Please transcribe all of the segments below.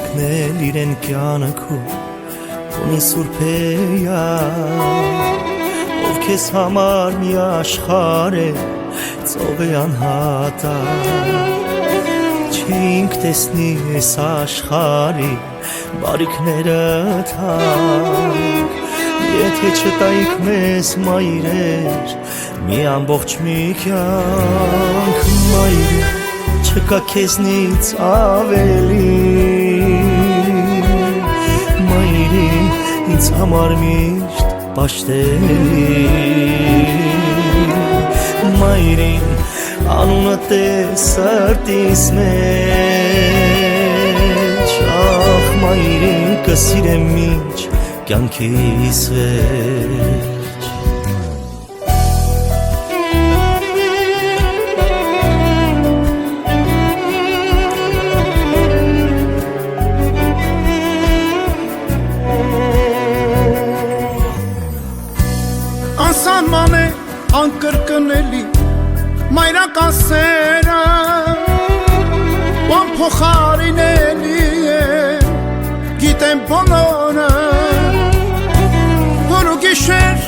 մեկնել իրեն կյանքում ունի սուրբեյա ով քեզ համար մի աշխարհ է ծով է անհատակ չենք տեսնի այս աշխարհի բարիքները թակ եթե չտայիք մեզ մայրեր մի ամբողջ մի կյանք մայրեր չկա քեզնից ավելի մայրին ինձ համար միշտ պաշտելի մայրին անունդ է սրտիս մեջ ախ մայրին կսիրեմ մինչ կյանքիս վերջ Անսահման է անկրկնելի մայրական սերը անփոխարինելի է գիտեմ բոլորը որ ու գիշեր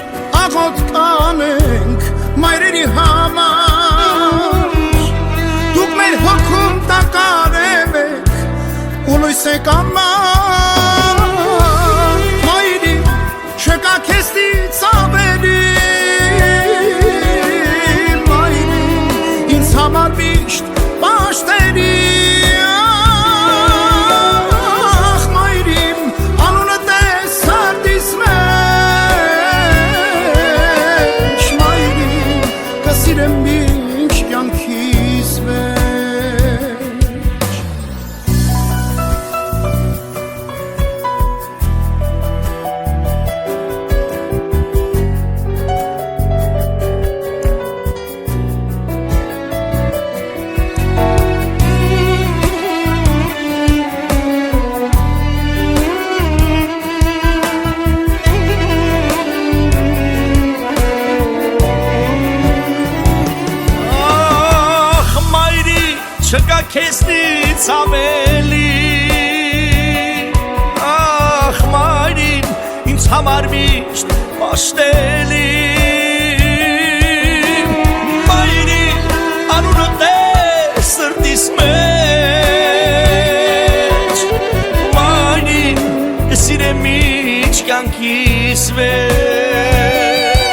աղոտ կանենք մայրերի համար դուք մեր հոգում տակարեմ եք ու լույս եք ամար մայրի չկա քեզնից ավելի Համար միշտ պաշտերի ախ մայրիմ անունդ է սրտիս մեջ մայրիմ կսիրեմ մինչ կյանքիս վերջ չկա քեզնից ավելի ախ մայրին ինձ համար միշտ պաշտելի մայրին անունդ է սրտիս մեջ մայրին կսիրեմ մինչ կյանքիս վերջ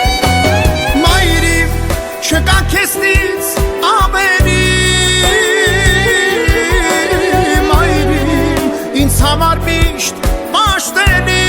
մայրին չկա քեզնից ավելի համար միշտ պաշտելի